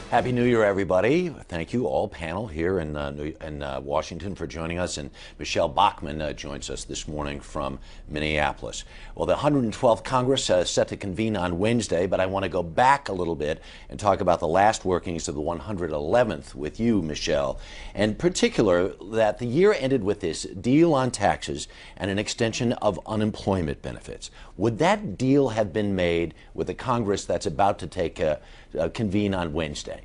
Happy New Year, everybody. Thank you all, panel here in Washington, for joining us. And Michelle Bachmann joins us this morning from Minneapolis. Well, the 112th Congress is set to convene on Wednesday, but I want to go back a little bit and talk about the last workings of the 111th with you, Michelle. In particular, that the year ended with this deal on taxes and an extension of unemployment benefits. Would that deal have been made with the Congress that's about to convene on Wednesday?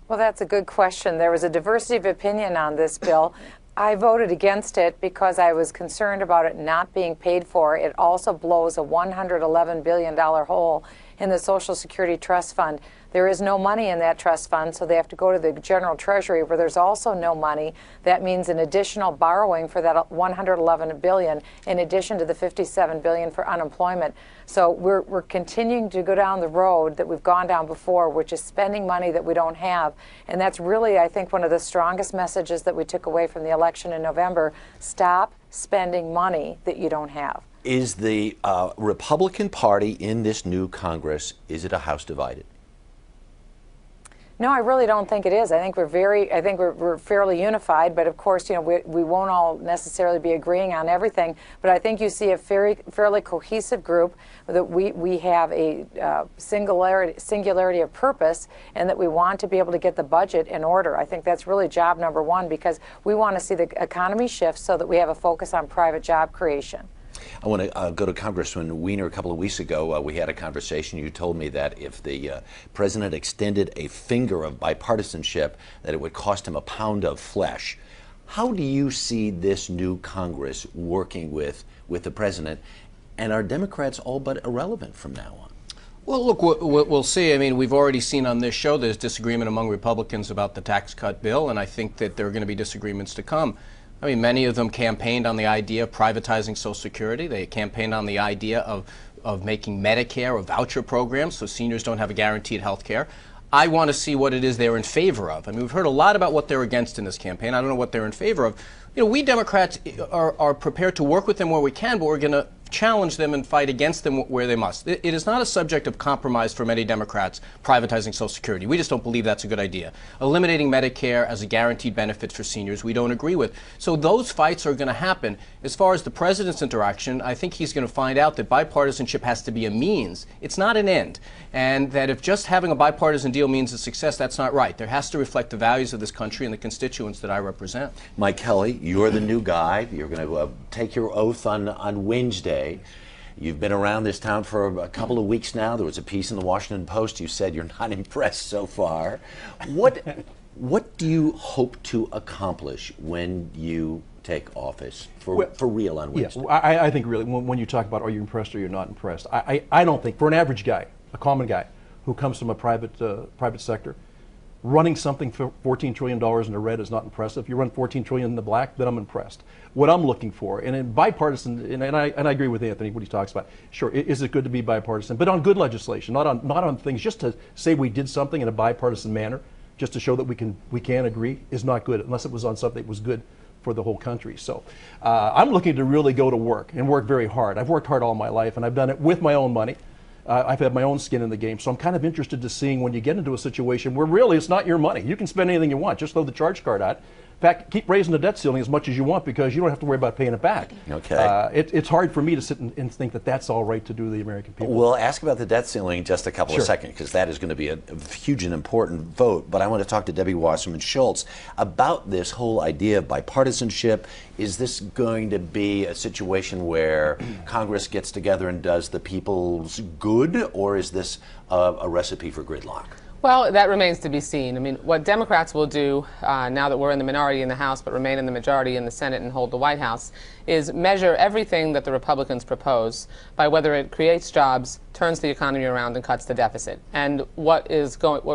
Well, that's a good question. There was a diversity of opinion on this bill. I voted against it because I was concerned about it not being paid for. It also blows a $111 billion hole in the Social Security Trust Fund. There is no money in that trust fund, so they have to go to the General Treasury, where there's also no money. That means an additional borrowing for that $111 billion, in addition to the $57 billion for unemployment. So we're continuing to go down the road that we've gone down before, which is spending money that we don't have. And that's really, I think, one of the strongest messages that we took away from the election in November. Stop spending money that you don't have. Is the Republican Party in this new Congress, is it a house divided? No, I really don't think it is. I think we're fairly unified, but of course, we won't all necessarily be agreeing on everything. But I think you see a fairly cohesive group, that we have a singularity of purpose, and that we want to be able to get the budget in order. I think that's really job number one, because we want to see the economy shift so that we have a focus on private job creation. I want to go to Congressman Wiener. A couple of weeks ago, we had a conversation. You told me that if the president extended a finger of bipartisanship, that it would cost him a pound of flesh. How do you see this new Congress working with the president? And are Democrats all but irrelevant from now on? Well, look, we'll see. I mean, we've already seen on this show there's disagreement among Republicans about the tax cut bill, and I think that there are going to be disagreements to come. I mean, many of them campaigned on the idea of privatizing Social Security. They campaigned on the idea of making Medicare a voucher program so seniors don't have a guaranteed health care. I want to see what it is they're in favor of. I mean, we've heard a lot about what they're against in this campaign. I don't know what they're in favor of. We Democrats are prepared to work with them where we can, but we're going to challenge them and fight against them where they must. It is not a subject of compromise for many Democrats, privatizing Social Security. We just don't believe that's a good idea. Eliminating Medicare as a guaranteed benefit for seniors, we don't agree with. So those fights are going to happen. As far as the president's interaction, I think he's going to find out that bipartisanship has to be a means. It's not an end. And that if just having a bipartisan deal means a success, that's not right. There has to reflect the values of this country and the constituents that I represent. Mike Kelly, you're the new guy. You're going to take your oath on Wednesday. You've been around this town for a couple of weeks now. There was a piece in the Washington Post. You said you're not impressed so far. What do you hope to accomplish when you take office for real on Wednesday? Yeah, I think really when you talk about are you impressed or you're not impressed, I don't think, for an average guy, a common guy who comes from a private sector, running something for $14 trillion in the red is not impressive. If you run $14 trillion in the black, then I'm impressed. What I'm looking for, and in bipartisan, and I agree with Anthony what he talks about. Sure, is it good to be bipartisan, but on good legislation, not on things just to say we did something in a bipartisan manner, just to show that we can agree, is not good unless it was on something that was good for the whole country. So I'm looking to really go to work and work very hard. I've worked hard all my life, and I've done it with my own money. I've had my own skin in the game, so I'm kind of interested to seeing when you get into a situation where really it's not your money. You can spend anything you want, just throw the charge card out. In fact, keep raising the debt ceiling as much as you want, because you don't have to worry about paying it back. Okay. It's hard for me to sit and think that that's all right to do to the American people. We'll ask about the debt ceiling in just a couple of seconds, because that is going to be a huge and important vote. But I want to talk to Debbie Wasserman Schultz about this whole idea of bipartisanship. Is this going to be a situation where Congress gets together and does the people's good, or is this a recipe for gridlock? Well, that remains to be seen. I mean, what Democrats will do now that we're in the minority in the House but remain in the majority in the Senate and hold the White House is measure everything that the Republicans propose by whether it creates jobs, turns the economy around, and cuts the deficit. And what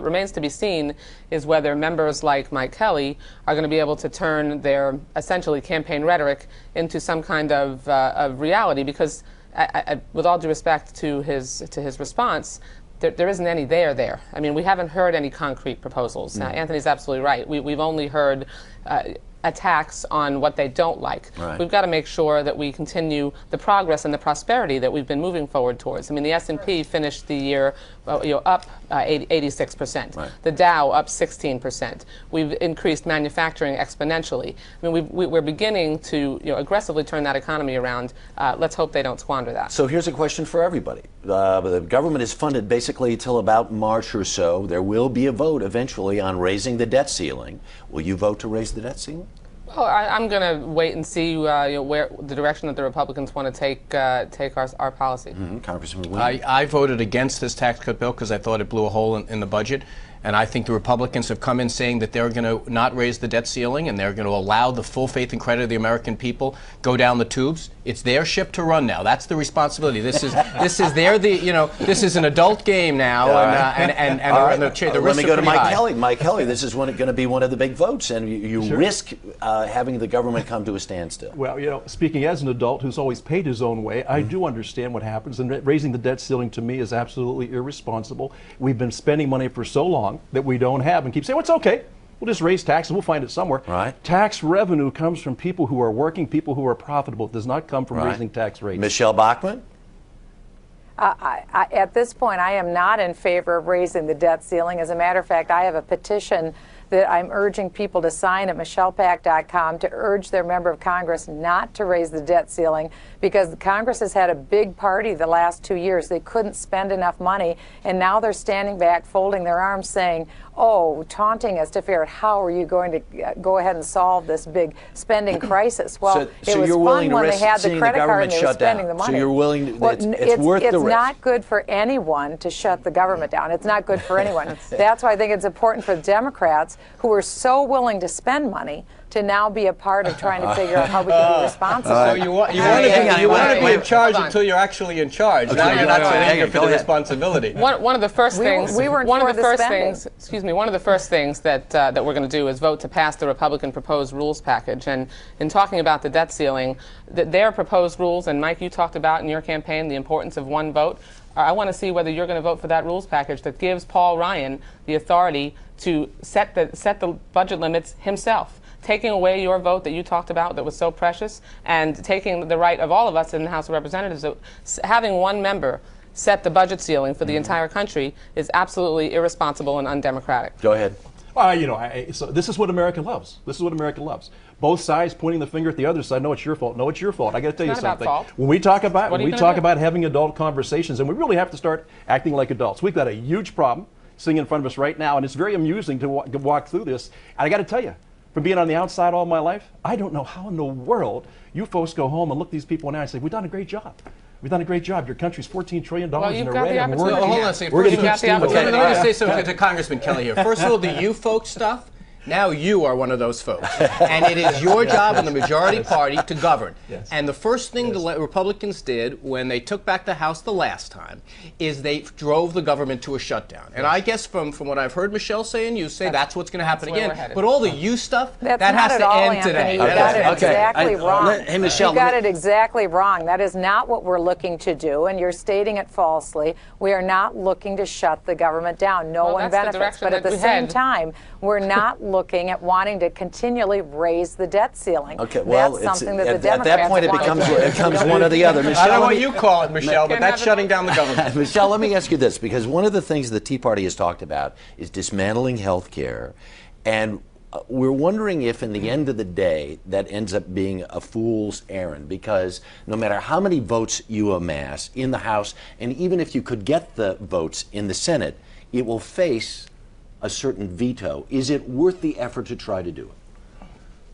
remains to be seen is whether members like Mike Kelly are going to be able to turn their essentially campaign rhetoric into some kind of reality, because with all due respect to his response, there isn't any there. I mean, we haven't heard any concrete proposals. Anthony's absolutely right. We've only heard a tax on what they don't like. Right. We've got to make sure that we continue the progress and the prosperity that we've been moving forward towards. I mean, the S&P finished the year up 86%. Right. The Dow up 16%. We've increased manufacturing exponentially. I mean, we're beginning to aggressively turn that economy around. Let's hope they don't squander that. So here's a question for everybody. The government is funded basically till about March or so. There will be a vote eventually on raising the debt ceiling. Will you vote to raise the debt ceiling? Well, I'm going to wait and see where the direction that the Republicans want to take our policy. Congressman Williams? I voted against this tax cut bill because I thought it blew a hole in the budget. And I think the Republicans have come in saying that they're going to not raise the debt ceiling and they're going to allow the full faith and credit of the American people go down the tubes. It's their ship to run now. That's the responsibility. This is this is an adult game now, and the risks Let me go are to pretty Mike high. Kelly. Mike Kelly, this is going to be one of the big votes, and you Sure. risk having the government come to a standstill. Well, speaking as an adult who's always paid his own way, I do understand what happens, and raising the debt ceiling to me is absolutely irresponsible. We've been spending money for so long that we don't have and keep saying, well, it's okay. We'll just raise taxes. We'll find it somewhere. Right. Tax revenue comes from people who are working, people who are profitable. It does not come from raising tax rates. Michelle Bachmann? At this point, I am not in favor of raising the debt ceiling. As a matter of fact, I have a petition that I'm urging people to sign at michellepack.com to urge their member of Congress not to raise the debt ceiling, because Congress has had a big party the last 2 years. They couldn't spend enough money, and now they're standing back, folding their arms, saying, oh, taunting us to figure out how are you going to go ahead and solve this big spending crisis. Well, So it was you're willing fun to when they risk had the seeing credit the card and government they were shut spending down? the money. So you're willing to, Well, it's worth the risk. It's not good for anyone to shut the government down. It's not good for anyone. That's why I think it's important for Democrats, who are so willing to spend money, to now be a part of trying to figure out how we can be responsible. So you want to be in charge until you're actually in charge. Now you're not saying for the responsibility. One of the first things. we weren't one of for the the first spending. things. Excuse me. One of the first things that we're going to do is vote to pass the Republican proposed rules package. And in talking about the debt ceiling, their proposed rules, and Mike, you talked about in your campaign the importance of one vote. I want to see whether you're going to vote for that rules package that gives Paul Ryan the authority to set the budget limits himself, taking away your vote that you talked about that was so precious, and taking the right of all of us in the House of Representatives. Having one member set the budget ceiling for the entire country is absolutely irresponsible and undemocratic. Go ahead. So this is what America loves. This is what America loves. Both sides pointing the finger at the other side. No, it's your fault. No, it's your fault. I got to tell you It's not something. about fault. When we talk about What are you gonna do? about having adult conversations, and we really have to start acting like adults. We've got a huge problem sitting in front of us right now, and it's very amusing to walk through this. And I got to tell you, from being on the outside all my life, I don't know how in the world you folks go home and look these people in the eye and say, we've done a great job. We've done a great job. Your country's $14 trillion Well, in you've the got red. the And opportunity. Well, hold on a second. We're First, going to keep got the stealing. Okay, let me just say something to Congressman Kelly here. First of all, the you folks stuff, now you are one of those folks. And it is your job in the majority party to govern. Yes. And the first thing the Republicans did when they took back the House the last time is they drove the government to a shutdown. And I guess from what I've heard Michelle say and you say, that's what's going to happen That's where again. we're headed. But all the you stuff, That's that not has at to all, end Anthony. today. You That got has to it end today. exactly wrong. Hey, Michelle, You got it exactly wrong. That is not what we're looking to do, and you're stating it falsely. We are not looking to shut the government down. No Well, one that's the benefits. direction But at that the we same head. time, we're not looking at wanting to continually raise the debt ceiling. Okay, well, that's something that at the Democrats that point it want to becomes do. one or the other. I don't know Michelle, what you call it, Michelle, but Can't that's have it shutting all. down the government. Michelle, let me ask you this, because one of the things the Tea Party has talked about is dismantling health care, and we're wondering if, in the end of the day, that ends up being a fool's errand, because no matter how many votes you amass in the House, and even if you could get the votes in the Senate, it will face a certain veto. Is it worth the effort to try to do it?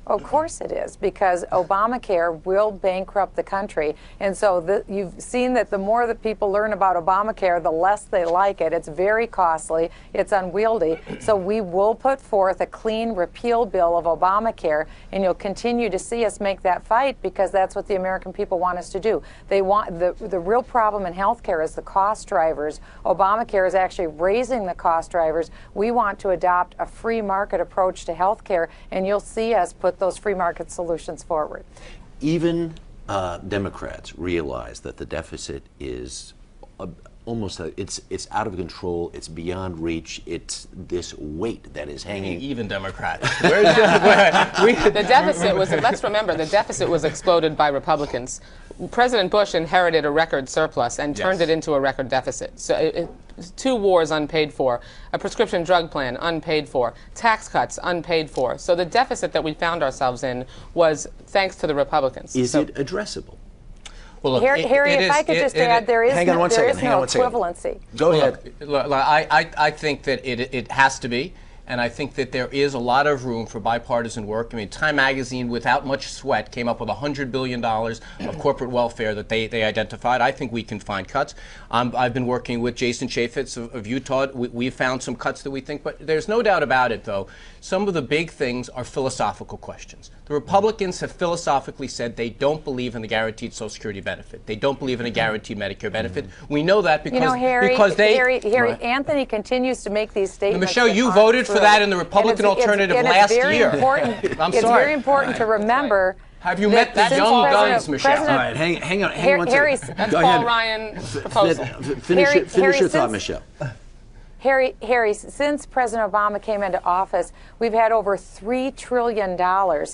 Of course it is, because Obamacare will bankrupt the country. And so you've seen that the more that people learn about Obamacare, the less they like it. It's very costly. It's unwieldy. So we will put forth a clean repeal bill of Obamacare, and you'll continue to see us make that fight, because that's what the American people want us to do. They want the real problem in health care is the cost drivers. Obamacare is actually raising the cost drivers. We want to adopt a free market approach to health care, and you'll see us put those free market solutions forward. Even Democrats realize that the deficit is almost it's out of control. It's beyond reach. It's this weight that is hanging. Even Democrats. The deficit was, let's remember, the deficit was exploded by Republicans. President Bush inherited a record surplus and turned it into a record deficit. So 2 wars unpaid for, a prescription drug plan unpaid for, tax cuts unpaid for. So the deficit that we found ourselves in was thanks to the Republicans. Is it addressable? Well, look, Harry, if I could just add, there is no equivalency. Go ahead. Look, I think that it has to be. And I think that there is a lot of room for bipartisan work. I mean, Time Magazine, without much sweat, came up with $100 billion of corporate welfare that they identified. I think we can find cuts. I've been working with Jason Chaffetz of Utah. We've found some cuts that we think, but there's no doubt about it, though. Some of the big things are philosophical questions. The Republicans have philosophically said they don't believe in the guaranteed Social Security benefit. They don't believe in a guaranteed Medicare benefit. We know that because, Harry, Harry, Anthony continues to make these statements. Michelle, you voted for that in the Republican alternative last year. It's very important to remember. Have you met these young guns, Michelle? All right, hang on one second. That's Paul Ryan's proposal. Finish your thought, Michelle. Harry, since President Obama came into office, we've had over $3 trillion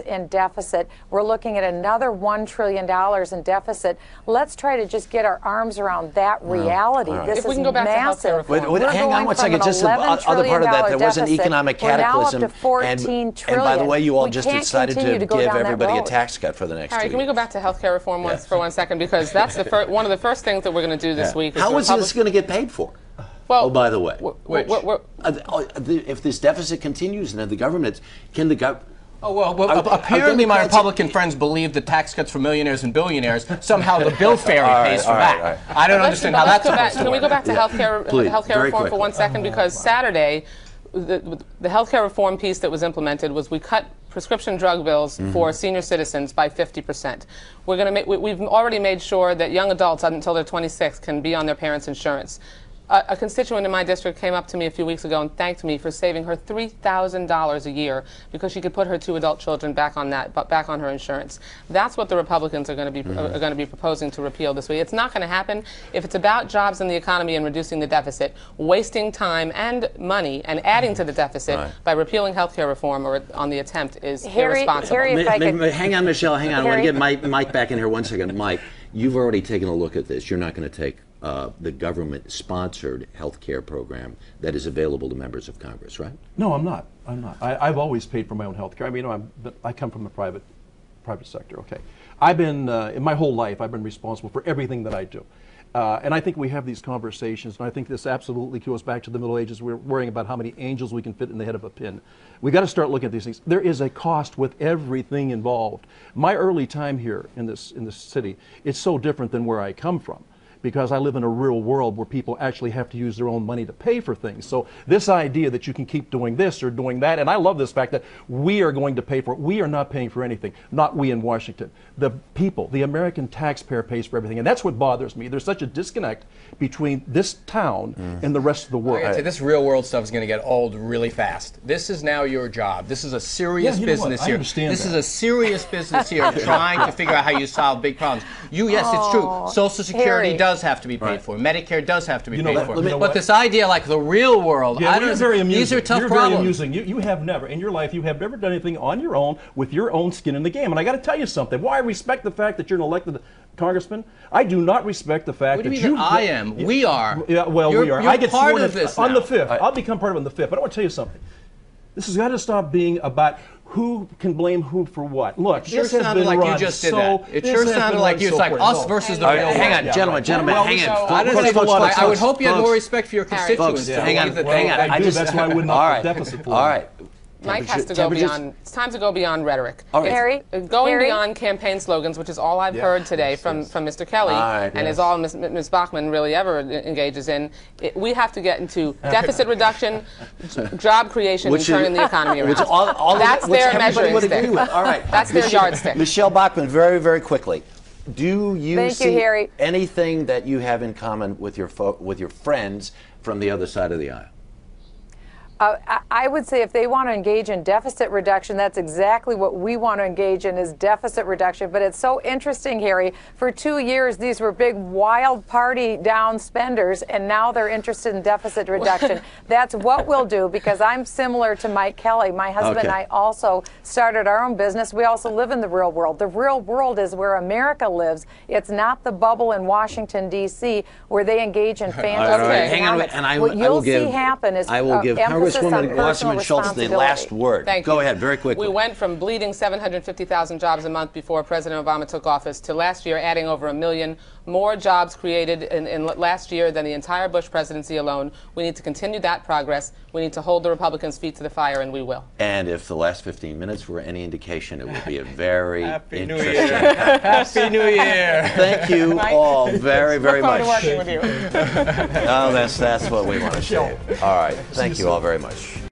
in deficit. We're looking at another $1 trillion in deficit. Let's try to just get our arms around that reality. Right. This if we is can go back massive. to healthcare reform. Hang on one second. Just the other part of that, there was an economic cataclysm. We're now up to $14 trillion. And by the way, you all just decided to give down everybody a tax cut for the next 2 years. Harry, can we go back to healthcare reform for 1 second? Because that's the one of the first things that we're going to do this week. How is this going to get paid for? Well, oh, by the way, which? If this deficit continues, and the government can the government. Oh, well, apparently my Republican friends believe that tax cuts for millionaires and billionaires, somehow the bill fairy pays for that. I don't understand how that's supposed to work. Can we go back to healthcare reform for 1 second? Because Saturday, the healthcare reform piece that was implemented was we cut prescription drug bills for senior citizens by 50%. We're going to we've already made sure that young adults until they're 26 can be on their parents' insurance. A constituent in my district came up to me a few weeks ago and thanked me for saving her $3,000 a year because she could put her 2 adult children back on her insurance. That's what the Republicans are going to be proposing to repeal this week. It's not going to happen if it's about jobs in the economy and reducing the deficit. Wasting time and money and adding to the deficit by repealing health care reform or on the attempt is irresponsible. Hang on, Michelle. Hang on. I want to get Mike back in here 1 second. Mike, you've already taken a look at this. You're not going to take the government-sponsored health care program that is available to members of Congress, right? No, I'm not. I've always paid for my own health care. I mean, I come from the private sector. Okay, I've been in my whole life. I've been responsible for everything that I do, and I think we have these conversations. And I think this absolutely goes back to the Middle Ages. We're worrying about how many angels we can fit in the head of a pin. We got to start looking at these things. There is a cost with everything involved. My early time here in this city, it's so different than where I come from, because I live in a real world where people actually have to use their own money to pay for things. So this idea that you can keep doing this or doing that, and I love this fact that we are going to pay for it. We are not paying for anything, not we in Washington. The people, the American taxpayer pays for everything, and that's what bothers me. There's such a disconnect between this town and the rest of the world. I gotta say, this real world stuff is going to get old really fast. This is now your job. This is a serious business here. This is a serious business here, trying to figure out how you solve big problems. Yes, it's true. Social Security does have to be paid for. Medicare does have to be paid for. But this idea, like the real world, these are tough problems. You have never, in your life, you have never done anything on your own with your own skin in the game. And I got to tell you something. While I respect the fact that you're an elected congressman, I do not respect the fact that you. I am. We are. Yeah, well, we are. I get part of this on the 5th. I'll become part of it on the 5th. But I want to tell you something. This has got to stop being about who can blame who for what. Look, it sure sounded like you just did that. It sure sounded like you. It's like us versus the real world. Hang on, gentlemen, hang on. I would hope you had more respect for your constituents. Hang on. That's why I wouldn't have a deficit for all right. Mike has to go beyond. It's time to go beyond rhetoric. Harry, going beyond campaign slogans, which is all I've heard today from Mr. Kelly, and is all Ms. Bachmann really ever engages in. We have to get into deficit reduction, job creation, and turning the economy around. That's their measuring stick. All right, that's their yardstick. Michelle Bachmann, very, very quickly. Do you see Harry. anything that you have in common with your friends from the other side of the aisle? I would say if they want to engage in deficit reduction, that's exactly what we want to engage in, is deficit reduction. But it's so interesting, Harry. For 2 years, these were big, wild party down spenders, and now they're interested in deficit reduction. That's what we'll do, because I'm similar to Mike Kelly. My husband and I also started our own business. We also live in the real world. The real world is where America lives. It's not the bubble in Washington, D.C., where they engage in fantasy. Hang on a minute, and what you'll see happen is I will give Congresswoman Wasserman Schultz the last word. Go ahead, very quickly. We went from bleeding 750,000 jobs a month before President Obama took office to last year adding over 1 million more jobs created in last year than the entire Bush presidency alone. We need to continue that progress. We need to hold the Republicans' feet to the fire, and we will. And if the last 15 minutes were any indication, it would be a very Happy New interesting. Year. Happy New Year. Thank you all very, very Look much. forward to working with you. Oh, that's what we want to say. All right. Thank you all very much.